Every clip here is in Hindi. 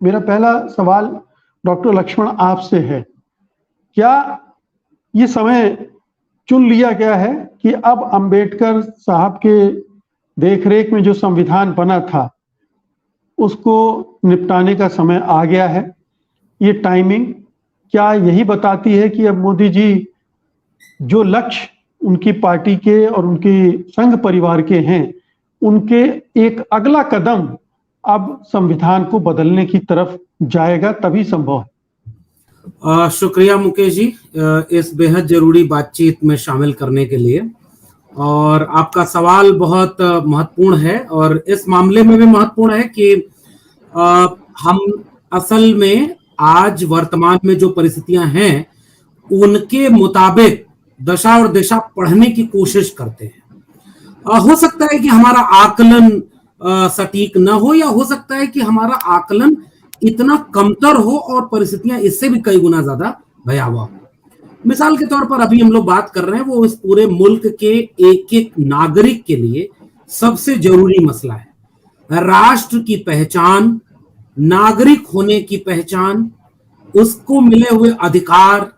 मेरा पहला सवाल डॉक्टर लक्ष्मण आपसे है, क्या ये समय चुन लिया गया है कि अब अंबेडकर साहब के देखरेख में जो संविधान बना था उसको निपटाने का समय आ गया है? ये टाइमिंग क्या यही बताती है कि अब मोदी जी जो लक्ष्य उनकी पार्टी के और उनके संघ परिवार के हैं, उनके एक अगला कदम अब संविधान को बदलने की तरफ जाएगा, तभी संभव है? शुक्रिया मुकेश जी, इस बेहद जरूरी बातचीत में शामिल करने के लिए। और आपका सवाल बहुत महत्वपूर्ण है और इस मामले में भी महत्वपूर्ण है कि हम असल में आज वर्तमान में जो परिस्थितियां हैं उनके मुताबिक दशा और दिशा पढ़ने की कोशिश करते हैं। हो सकता है कि हमारा आकलन सटीक न हो, या हो सकता है कि हमारा आकलन इतना कमतर हो और परिस्थितियां इससे भी कई गुना ज्यादा भयावह हो। मिसाल के तौर पर अभी हम लोग बात कर रहे हैं वो इस पूरे मुल्क के एक एक नागरिक के लिए सबसे जरूरी मसला है। राष्ट्र की पहचान, नागरिक होने की पहचान, उसको मिले हुए अधिकार,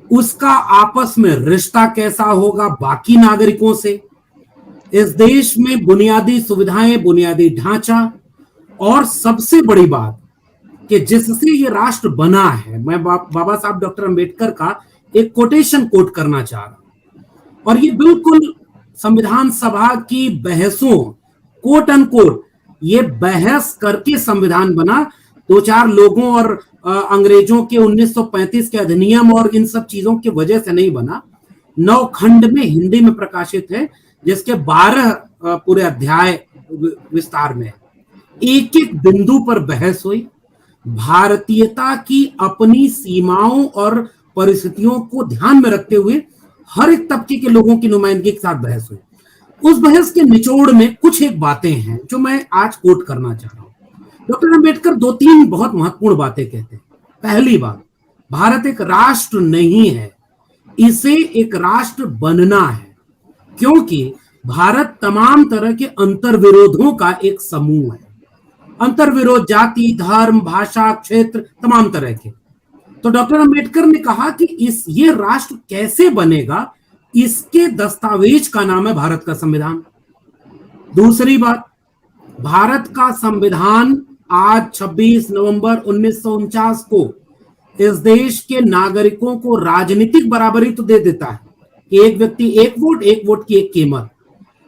उसका आपस में रिश्ता कैसा होगा बाकी नागरिकों से, इस देश में बुनियादी सुविधाएं, बुनियादी ढांचा, और सबसे बड़ी बात कि जिससे ये राष्ट्र बना है। मैं बाबा साहब डॉक्टर अंबेडकर का एक कोटेशन कोट करना चाह रहा हूं, और ये बिल्कुल संविधान सभा की बहसों, कोट अनकोट ये बहस करके संविधान बना, दो चार लोगों और अंग्रेजों के 1935 के अधिनियम और इन सब चीजों की वजह से नहीं बना। 9 खंड में हिंदी में प्रकाशित है, जिसके 12 पूरे अध्याय विस्तार में। एक एक बिंदु पर बहस हुई, भारतीयता की अपनी सीमाओं और परिस्थितियों को ध्यान में रखते हुए हर एक तबके के लोगों की नुमाइंदगी के साथ बहस हुई। उस बहस के निचोड़ में कुछ एक बातें हैं जो मैं आज कोट करना चाह रहा हूं। डॉक्टर अंबेडकर 2-3 बहुत महत्वपूर्ण बातें कहते हैं। पहली बात, भारत एक राष्ट्र नहीं है, इसे एक राष्ट्र बनना है, क्योंकि भारत तमाम तरह के अंतर्विरोधों का एक समूह है। अंतर्विरोध जाति, धर्म, भाषा, क्षेत्र, तमाम तरह के। तो डॉक्टर अंबेडकर ने कहा कि ये राष्ट्र कैसे बनेगा, इसके दस्तावेज का नाम है भारत का संविधान। दूसरी बात, भारत का संविधान आज 26 नवंबर 1949 को इस देश के नागरिकों को राजनीतिक बराबरी तो दे देता है कि एक व्यक्ति एक वोट की एक कीमत,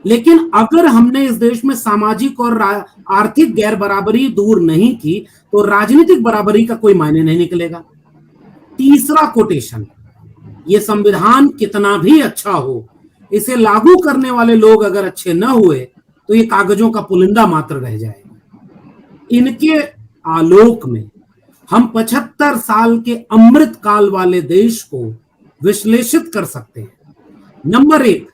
लेकिन अगर हमने इस देश में सामाजिक और आर्थिक गैर बराबरी दूर नहीं की तो राजनीतिक बराबरी का कोई मायने नहीं निकलेगा। तीसरा कोटेशन, ये संविधान कितना भी अच्छा हो, इसे लागू करने वाले लोग अगर अच्छे न हुए तो ये कागजों का पुलिंदा मात्र रह जाएगा। इनके आलोक में हम 75 साल के अमृत काल वाले देश को विश्लेषित कर सकते हैं। नंबर 1,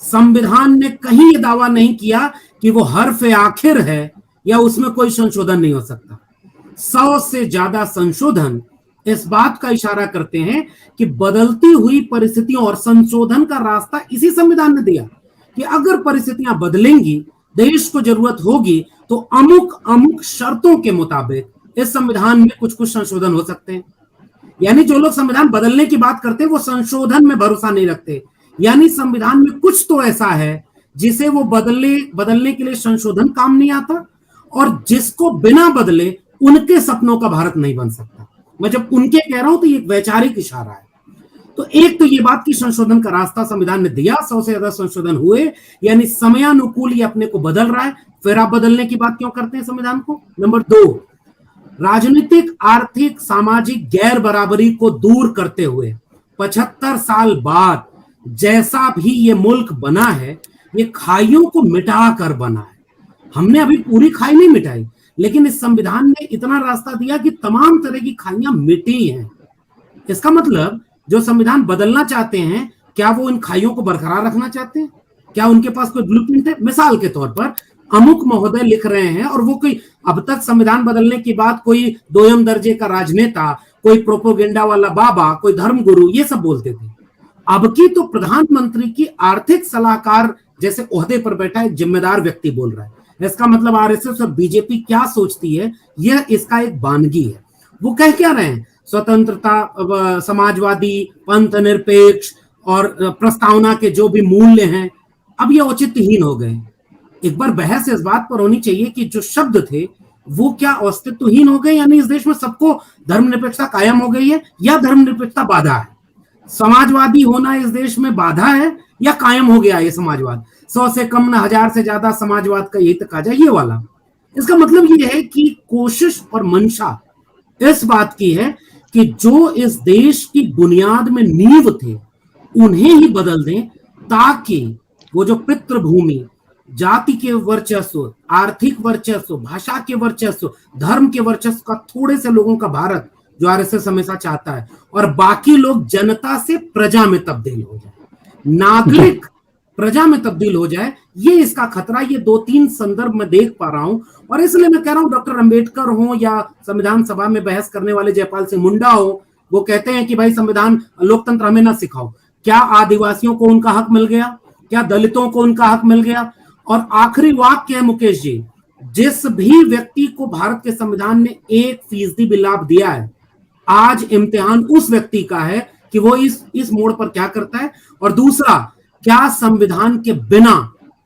संविधान ने कहीं यह दावा नहीं किया कि वो हर्फ आखिर है या उसमें कोई संशोधन नहीं हो सकता। 100 से ज्यादा संशोधन इस बात का इशारा करते हैं कि बदलती हुई परिस्थितियों और संशोधन का रास्ता इसी संविधान ने दिया कि अगर परिस्थितियां बदलेंगी, देश को जरूरत होगी, तो अमुक शर्तों के मुताबिक इस संविधान में कुछ संशोधन हो सकते हैं। यानी जो लोग संविधान बदलने की बात करते हैं वो संशोधन में भरोसा नहीं रखते, यानी संविधान में कुछ तो ऐसा है जिसे वो बदलने के लिए संशोधन काम नहीं आता, और जिसको बिना बदले उनके सपनों का भारत नहीं बन सकता। मैं जब उनके कह रहा हूं तो ये एक वैचारिक इशारा है। तो एक तो ये बात की संशोधन का रास्ता संविधान ने दिया, 100 से ज्यादा संशोधन हुए, यानी समयानुकूल ये अपने को बदल रहा है। फिर आप बदलने की बात क्यों करते हैं संविधान को? नंबर 2, राजनीतिक, आर्थिक, सामाजिक गैर बराबरी को दूर करते हुए 75 साल बाद जैसा भी ये मुल्क बना है, ये खाइयों को मिटा कर बना है। हमने अभी पूरी खाई नहीं मिटाई, लेकिन इस संविधान ने इतना रास्ता दिया कि तमाम तरह की खाइयां मिटी हैं। इसका मतलब जो संविधान बदलना चाहते हैं, क्या वो इन खाइयों को बरकरार रखना चाहते हैं? क्या उनके पास कोई ब्लूप्रिंट है? मिसाल के तौर पर अमुक महोदय लिख रहे हैं, और वो कोई अब तक संविधान बदलने की बात कोई दोयम दर्जे का राजनेता, कोई प्रोपोगेंडा वाला बाबा, कोई धर्मगुरु, ये सब बोलते थे। अब की तो प्रधानमंत्री की आर्थिक सलाहकार जैसे ओहदे पर बैठा एक जिम्मेदार व्यक्ति बोल रहा है, इसका मतलब आरएसएस और बीजेपी क्या सोचती है, यह इसका एक बानगी है। वो कह क्या रहे हैं, स्वतंत्रता, समाजवादी, पंथ निरपेक्ष और प्रस्तावना के जो भी मूल्य हैं, अब ये औचित्यहीन हो गए। एक बार बहस इस बात पर होनी चाहिए कि जो शब्द थे वो क्या अस्तित्वहीन हो गए, यानी इस देश में सबको धर्मनिरपेक्षता कायम हो गई है या धर्मनिरपेक्षता बाधा है? समाजवादी होना इस देश में बाधा है या कायम हो गया ये समाजवाद? 100 से कम ना 1000 से ज्यादा समाजवाद का यही तकाजा, ये वाला। इसका मतलब ये है कि कोशिश और मंशा इस बात की है कि जो इस देश की बुनियाद में नींव थे उन्हें ही बदल दें, ताकि वो जो पितृभूमि, जाति के वर्चस्व, आर्थिक वर्चस्व, भाषा के वर्चस्व, धर्म के वर्चस्व का थोड़े से लोगों का भारत जो आरएसएस हमेशा चाहता है, और बाकी लोग जनता से प्रजा में तब्दील हो जाए, नागरिक प्रजा में तब्दील हो जाए, ये इसका खतरा। ये 2-3 संदर्भ में देख पा रहा हूं, और इसलिए मैं कह रहा हूं डॉक्टर अंबेडकर हो या संविधान सभा में बहस करने वाले जयपाल सिंह मुंडा हो, वो कहते हैं कि भाई संविधान, लोकतंत्र हमें ना सिखाओ। क्या आदिवासियों को उनका हक मिल गया? क्या दलितों को उनका हक मिल गया? और आखिरी वाक्य है मुकेश जी, जिस भी व्यक्ति को भारत के संविधान ने 1% भी लाभ दिया है, आज इम्तिहान उस व्यक्ति का है कि वो इस मोड़ पर क्या करता है। और दूसरा, क्या संविधान के बिना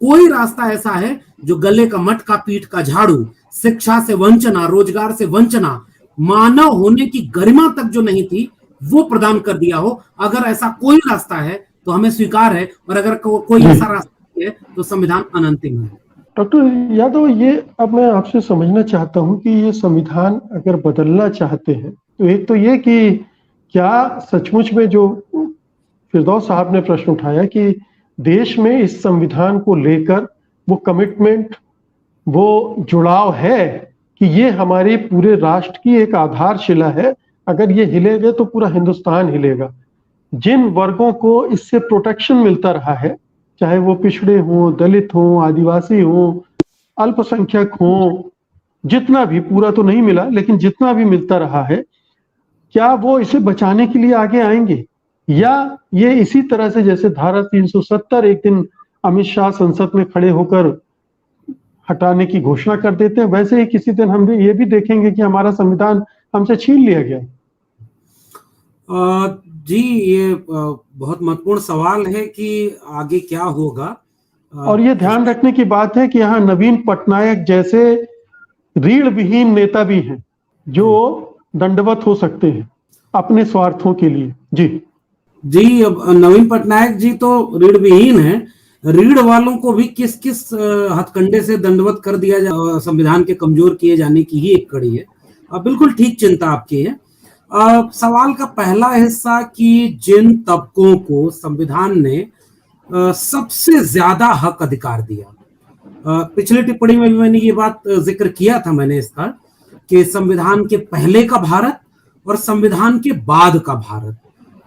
कोई रास्ता ऐसा है जो गले का मटका, पीठ का झाड़ू, शिक्षा से वंचना, रोजगार से वंचना, मानव होने की गरिमा तक जो नहीं थी वो प्रदान कर दिया हो? अगर ऐसा कोई रास्ता है तो हमें स्वीकार है, और अगर कोई ऐसा रास्ता है तो संविधान अनंतिम है। डॉक्टर यादव, ये अब मैं आपसे समझना चाहता हूं कि ये संविधान अगर बदलना चाहते हैं तो एक तो ये कि क्या सचमुच में जो फिरदौस साहब ने प्रश्न उठाया कि देश में इस संविधान को लेकर वो कमिटमेंट, वो जुड़ाव है कि ये हमारे पूरे राष्ट्र की एक आधारशिला है, अगर ये हिलेगा तो पूरा हिंदुस्तान हिलेगा। जिन वर्गों को इससे प्रोटेक्शन मिलता रहा है, चाहे वो पिछड़े हों, दलित हों, आदिवासी हों, अल्पसंख्यक हों, जितना भी, पूरा तो नहीं मिला लेकिन जितना भी मिलता रहा है, क्या वो इसे बचाने के लिए आगे आएंगे? या ये इसी तरह से जैसे धारा 370 एक दिन अमित शाह संसद में खड़े होकर हटाने की घोषणा कर देते हैं, वैसे ही किसी दिन हम ये भी देखेंगे कि हमारा संविधान हमसे छीन लिया गया? जी, ये बहुत महत्वपूर्ण सवाल है कि आगे क्या होगा। और ये ध्यान रखने की बात है कि यहाँ नवीन पटनायक जैसे रीढ़ विहीन नेता भी हैं जो दंडवत हो सकते हैं अपने स्वार्थों के लिए। जी, अब नवीन पटनायक जी तो रीढ़ विहीन है, रीढ़ वालों को भी किस किस हथकंडे से दंडवत कर दिया जाए, संविधान के कमजोर किए जाने की ही एक कड़ी है। बिल्कुल ठीक चिंता आपकी है। सवाल का पहला हिस्सा कि जिन तबकों को संविधान ने सबसे ज्यादा हक अधिकार दिया, पिछली टिप्पणी में भी मैंने ये बात जिक्र किया था मैंने इसका, कि संविधान के पहले का भारत और संविधान के बाद का भारत,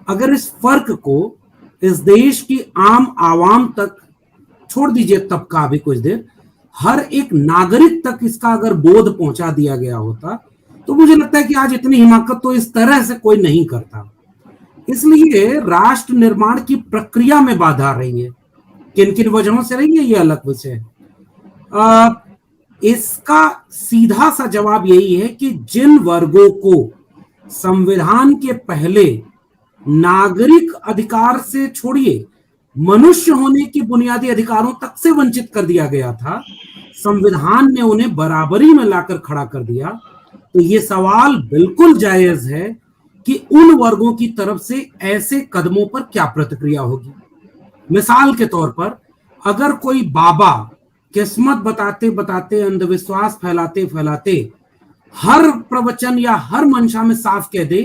अगर इस फर्क को इस देश की आम आवाम तक, छोड़ दीजिए तबका भी कुछ देर, हर एक नागरिक तक इसका अगर बोध पहुंचा दिया गया होता, तो मुझे लगता है कि आज इतनी हिमाकत तो इस तरह से कोई नहीं करता। इसलिए राष्ट्र निर्माण की प्रक्रिया में बाधा रही है। किन किन वजहों से रही है ये अलग विषय है। इसका सीधा सा जवाब यही है कि जिन वर्गों को संविधान के पहले नागरिक अधिकार से छोड़िए, मनुष्य होने की बुनियादी अधिकारों तक से वंचित कर दिया गया था, संविधान ने उन्हें बराबरी में लाकर खड़ा कर दिया। तो ये सवाल बिल्कुल जायज है कि उन वर्गों की तरफ से ऐसे कदमों पर क्या प्रतिक्रिया होगी। मिसाल के तौर पर, अगर कोई बाबा किस्मत बताते बताते, अंधविश्वास फैलाते फैलाते हर प्रवचन या हर मंशा में साफ कह दे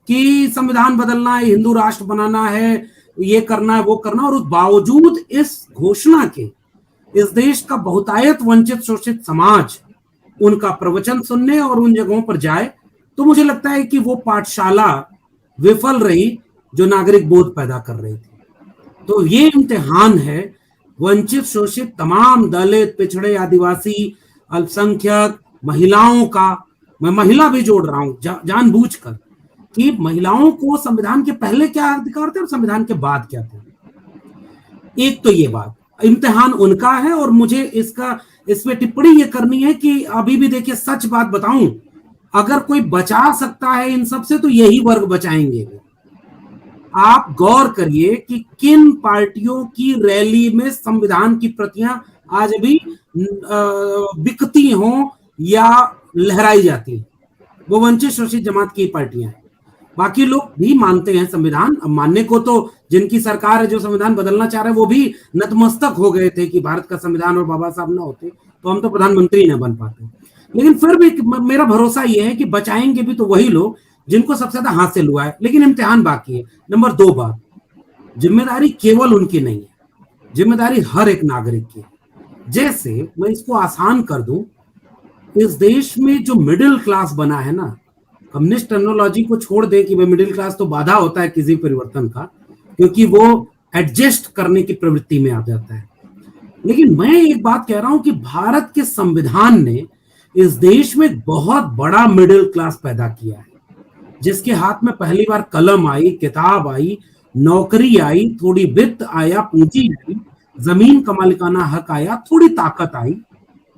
कि संविधान बदलना है, हिंदू राष्ट्र बनाना है, ये करना है, वो करना, और उस बावजूद इस घोषणा के इस देश का बहुतायत वंचित शोषित समाज उनका प्रवचन सुनने और उन जगहों पर जाए, तो मुझे लगता है कि वो पाठशाला विफल रही जो नागरिक बोध पैदा कर रही थी। तो ये इम्तिहान है वंचित शोषित तमाम दलित, पिछड़े, आदिवासी, अल्पसंख्यक, महिलाओं का। मैं महिला भी जोड़ रहा हूं जानबूझकर कि महिलाओं को संविधान के पहले क्या अधिकार थे और संविधान के बाद क्या थे। एक तो ये बात। इम्तिहान उनका है। और मुझे इस पे टिप्पणी ये करनी है कि अभी भी देखिए, सच बात बताऊं, अगर कोई बचा सकता है इन सब से तो यही वर्ग बचाएंगे। आप गौर करिए कि किन पार्टियों की रैली में संविधान की प्रतियां आज भी बिकती हों या लहराई जाती हैं। वो वंचित शोषित जमात की पार्टियां हैं। बाकी लोग भी मानते हैं संविधान। अब मानने को तो जिनकी सरकार है, जो संविधान बदलना चाह रहे हैं, वो भी नतमस्तक हो गए थे कि भारत का संविधान और बाबा साहब ना होते तो हम तो प्रधानमंत्री न बन पाते। लेकिन फिर भी मेरा भरोसा ये है कि बचाएंगे भी तो वही लोग जिनको सबसे ज्यादा हासिल हुआ है। लेकिन इम्तिहान बाकी है। नंबर 2 बात, जिम्मेदारी केवल उनकी नहीं है, जिम्मेदारी हर एक नागरिक की है। जैसे मैं इसको आसान कर दूं, इस देश में जो मिडिल क्लास बना है ना, कम्युनिस्ट टर्मिनोलॉजी को छोड़ दे कि भाई मिडिल क्लास तो बाधा होता है किसी परिवर्तन का, क्योंकि वो एडजस्ट करने की प्रवृत्ति में आ जाता है। लेकिन मैं एक बात कह रहा हूं कि भारत के संविधान ने इस देश में एक बहुत बड़ा मिडिल क्लास पैदा किया है, जिसके हाथ में पहली बार कलम आई, किताब आई, नौकरी आई, थोड़ी वित्त आया, पूंजी आई, जमीन का मालिकाना हक आया, थोड़ी ताकत आई।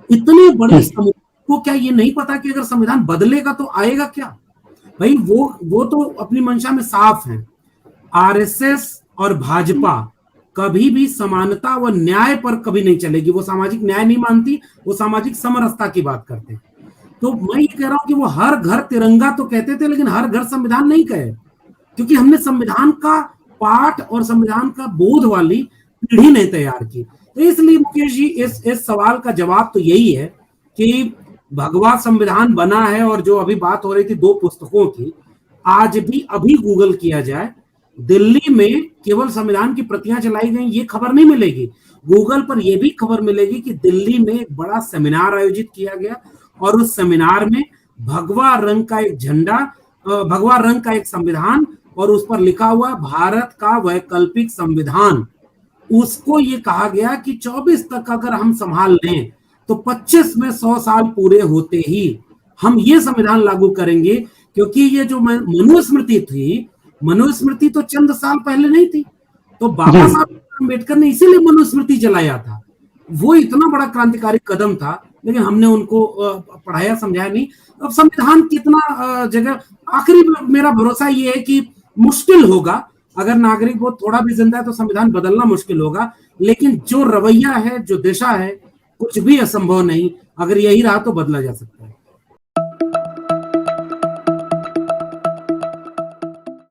इतने बड़े समूह को क्या ये नहीं पता कि अगर संविधान बदलेगा तो आएगा क्या? भाई वो तो अपनी मंशा में साफ है। आरएसएस और भाजपा कभी भी समानता व न्याय पर कभी नहीं चलेगी। वो सामाजिक न्याय नहीं मानती, वो सामाजिक समरसता की बात करते हैं। तो मैं ये कह रहा हूं कि वो हर घर तिरंगा तो कहते थे, लेकिन हर घर संविधान नहीं कहे, क्योंकि हमने संविधान का पाठ और संविधान का बोध वाली पीढ़ी नहीं तैयार की। तो इसलिए मुकेश जी, इस सवाल का जवाब तो यही है कि भगवा संविधान बना है। और जो अभी बात हो रही थी 2 पुस्तकों की, आज भी अभी गूगल किया जाए, दिल्ली में केवल संविधान की प्रतियां चलाई गई ये खबर नहीं मिलेगी। गूगल पर यह भी खबर मिलेगी कि दिल्ली में एक बड़ा सेमिनार आयोजित किया गया और उस सेमिनार में भगवा रंग का एक झंडा, भगवा रंग का एक संविधान और उस पर लिखा हुआ भारत का वैकल्पिक संविधान। उसको ये कहा गया कि 24 तक अगर हम संभाल लें तो 25 में 100 साल पूरे होते ही हम ये संविधान लागू करेंगे। क्योंकि ये जो मनुस्मृति थी, मनुस्मृति तो चंद साल पहले नहीं थी, तो बाबा साहब अम्बेडकर ने इसीलिए मनुस्मृति चलाया था। वो इतना बड़ा क्रांतिकारी कदम था, लेकिन हमने उनको पढ़ाया समझाया नहीं। अब संविधान कितना जगह, आखिरी मेरा भरोसा ये है कि मुश्किल होगा, अगर नागरिक वो थोड़ा भी जिंदा है तो संविधान बदलना मुश्किल होगा। लेकिन जो रवैया है, जो दिशा है, कुछ भी असंभव नहीं। अगर यही रहा तो बदला जा सकता है।